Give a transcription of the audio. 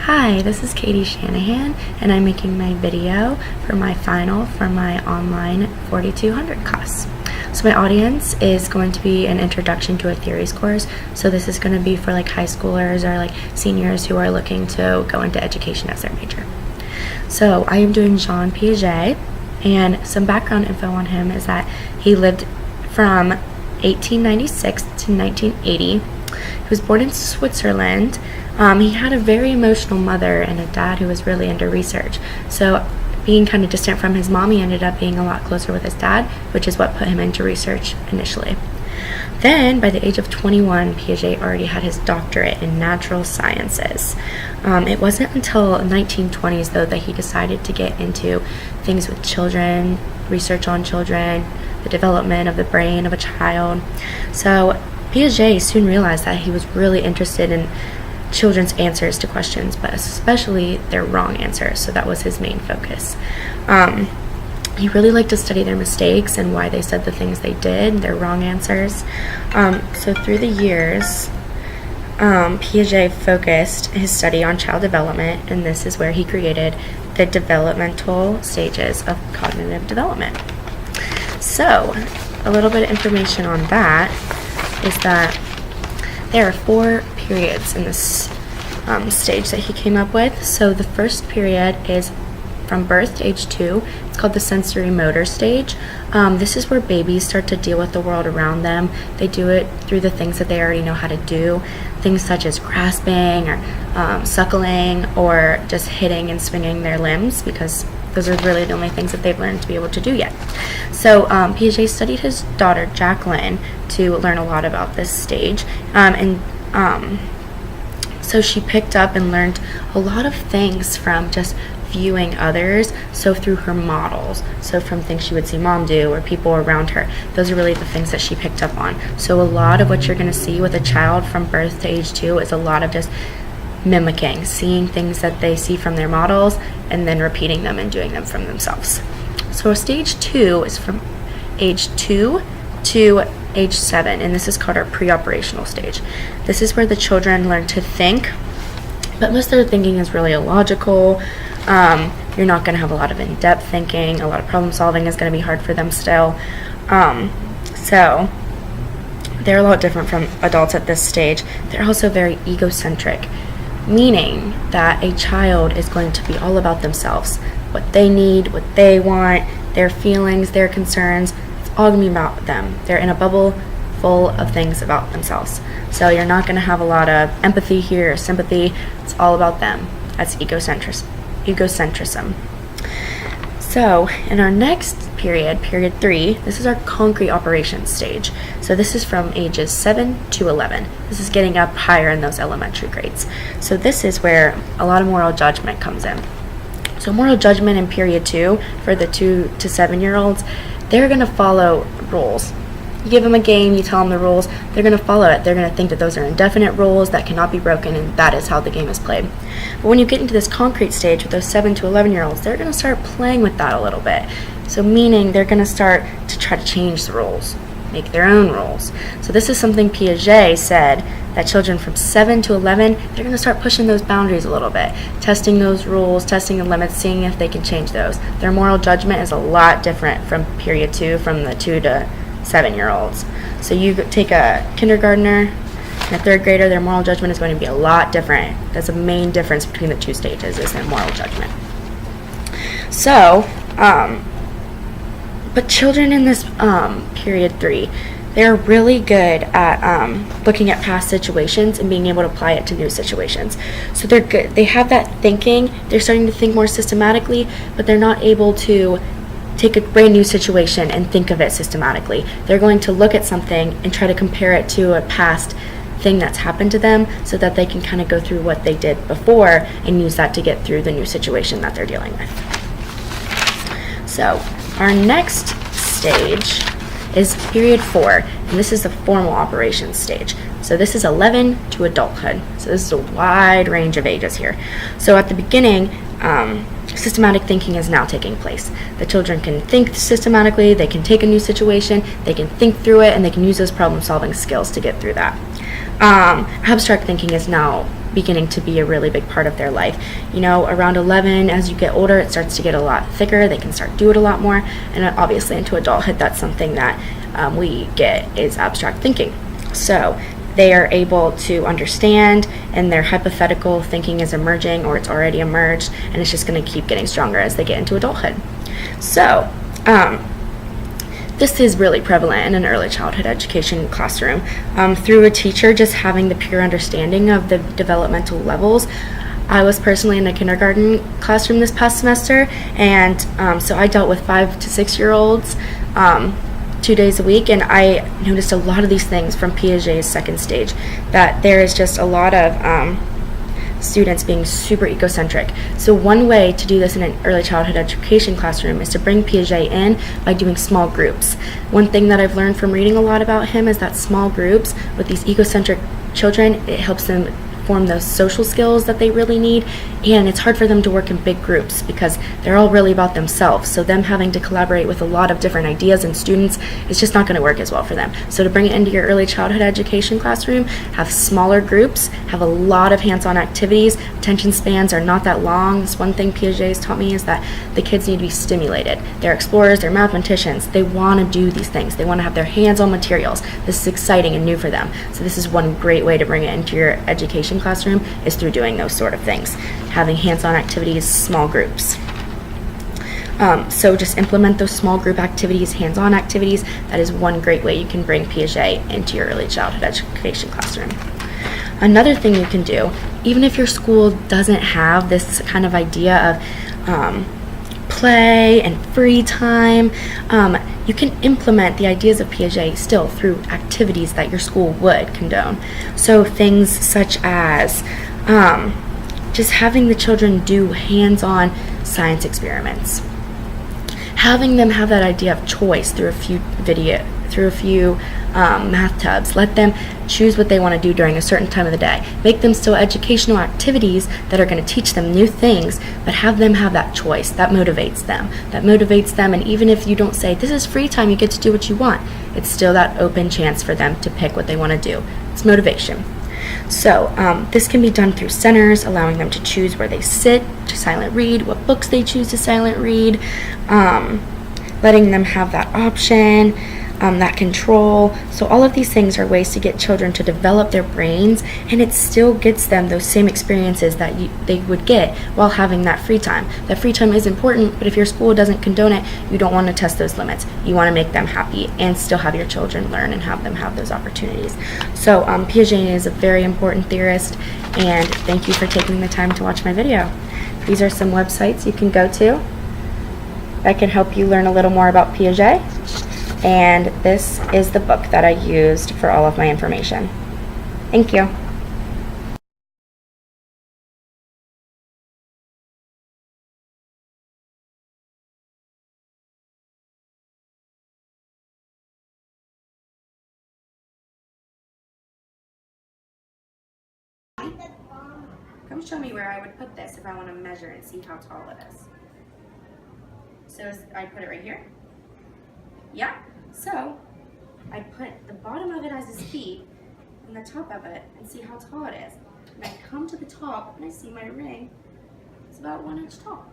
Hi, this is Katie Shanahan, and I'm making my video for my final for my online 4200 class. So my audience is going to be an introduction to a theories course. So this is going to be for like high schoolers or like seniors who are looking to go into education as their major. So I am doing Jean Piaget, and some background info on him is that he lived from 1896 to 1980. He was born in Switzerland. He had a very emotional mother and a dad who was really into research. So being kind of distant from his mom, he ended up being a lot closer with his dad, which is what put him into research initially. Then, by the age of 21, Piaget already had his doctorate in natural sciences. It wasn't until the 1920s, though, that he decided to get into things with children, research on children, the development of the brain of a child. So Piaget soon realized that he was really interested in children's answers to questions, but especially their wrong answers. So that was his main focus. He really liked to study their mistakes and why they said the things they did, their wrong answers. So through the years, Piaget focused his study on child development, and this is where he created the developmental stages of cognitive development. So a little bit of information on that is that there are 4 periods in this stage that he came up with. So the first period is from birth to age 2. It's called the sensory motor stage. This is where babies start to deal with the world around them. They do it through the things that they already know how to do, things such as grasping or suckling or just hitting and swinging their limbs, because those are really the only things that they've learned to be able to do yet. So Piaget studied his daughter Jacqueline to learn a lot about this stage, so she picked up and learned a lot of things from just viewing others, so through her models, so from things she would see mom do or people around her. Those are really the things that she picked up on. So a lot of what you're going to see with a child from birth to age 2 is a lot of just mimicking, seeing things that they see from their models and then repeating them and doing them from themselves. So stage 2 is from age 2 to age 7, and this is called our pre-operational stage. This is where the children learn to think, but most of their thinking is really illogical. You're not going to have a lot of in-depth thinking. A lot of problem solving is going to be hard for them still. So they're a lot different from adults at this stage. They're also very egocentric, meaning that a child is going to be all about themselves, what they need, what they want, their feelings, their concerns. It's all going to be about them. They're in a bubble full of things about themselves. So you're not going to have a lot of empathy here or sympathy. It's all about them. That's egocentrism. So in our next period, period 3, this is our concrete operations stage. So this is from ages 7 to 11. This is getting up higher in those elementary grades. So this is where a lot of moral judgment comes in. So moral judgment in period 2 for the 2 to 7-year-olds, they're going to follow rules. You give them a game, you tell them the rules, they're going to follow it. They're going to think that those are indefinite rules that cannot be broken, and that is how the game is played. But when you get into this concrete stage with those 7 to 11-year-olds, they're going to start playing with that a little bit. So meaning they're going to start to try to change the rules, make their own rules. So this is something Piaget said, that children from 7 to 11, they're going to start pushing those boundaries a little bit, testing those rules, testing the limits, seeing if they can change those. Their moral judgment is a lot different from period 2, from the 2 to 7-year-olds. So you take a kindergartner and a 3rd grader, their moral judgment is going to be a lot different. That's the main difference between the 2 stages, is their moral judgment. So, but children in this period 3, they're really good at looking at past situations and being able to apply it to new situations. So they're good. They have that thinking. They're starting to think more systematically, but they're not able to take a brand new situation and think of it systematically. They're going to look at something and try to compare it to a past thing that's happened to them, so that they can kind of go through what they did before and use that to get through the new situation that they're dealing with. So our next stage is period 4, and this is the formal operations stage. So this is 11 to adulthood. So this is a wide range of ages here. So at the beginning, systematic thinking is now taking place. The children can think systematically, they can take a new situation, they can think through it, and they can use those problem-solving skills to get through that. Abstract thinking is now beginning to be a really big part of their life. You know, around 11, as you get older, it starts to get a lot thicker. They can start to do it a lot more, and obviously into adulthood, that's something that we get is abstract thinking. So they are able to understand, and their hypothetical thinking is emerging, or it's already emerged, and it's just going to keep getting stronger as they get into adulthood. So this is really prevalent in an early childhood education classroom. Through a teacher just having the pure understanding of the developmental levels. I was personally in a kindergarten classroom this past semester, and so I dealt with 5 to 6 year olds 2 days a week, and I noticed a lot of these things from Piaget's second stage, that there is just a lot of students being super egocentric. So one way to do this in an early childhood education classroom is to bring Piaget in by doing small groups. One thing that I've learned from reading a lot about him is that small groups with these egocentric children, it helps them form those social skills that they really need, and it's hard for them to work in big groups because they're all really about themselves. So them having to collaborate with a lot of different ideas and students is just not going to work as well for them. So to bring it into your early childhood education classroom, have smaller groups, have a lot of hands-on activities. Attention spans are not that long. This one thing Piaget has taught me is that the kids need to be stimulated. They're explorers, they're mathematicians, they want to do these things, they want to have their hands on materials. This is exciting and new for them. So this is one great way to bring it into your education classroom, is through doing those sort of things, having hands-on activities, small groups. So just implement those small group activities, hands-on activities. That is one great way you can bring Piaget into your early childhood education classroom. Another thing you can do, even if your school doesn't have this kind of idea of play and free time, you can implement the ideas of Piaget still through activities that your school would condone. So things such as just having the children do hands-on science experiments, having them have that idea of choice through a few math tubs. Let them choose what they want to do during a certain time of the day. Make them still educational activities that are going to teach them new things, but have them have that choice. That motivates them. And even if you don't say, this is free time, you get to do what you want, it's still that open chance for them to pick what they want to do. It's motivation. So this can be done through centers, allowing them to choose where they sit to silent read, what books they choose to silent read, letting them have that option, that control. So all of these things are ways to get children to develop their brains, and it still gets them those same experiences that they would get while having that free time. That free time is important, but if your school doesn't condone it, you don't want to test those limits. You want to make them happy and still have your children learn and have them have those opportunities. So Piaget is a very important theorist, and thank you for taking the time to watch my video. These are some websites you can go to that can help you learn a little more about Piaget. And this is the book that I used for all of my information. Thank you. Come show me where I would put this if I want to measure and see how tall it is. So I put it right here? Yeah. So I put the bottom of it as his feet and the top of it and see how tall it is. And I come to the top and I see my ring. It's about 1 inch tall.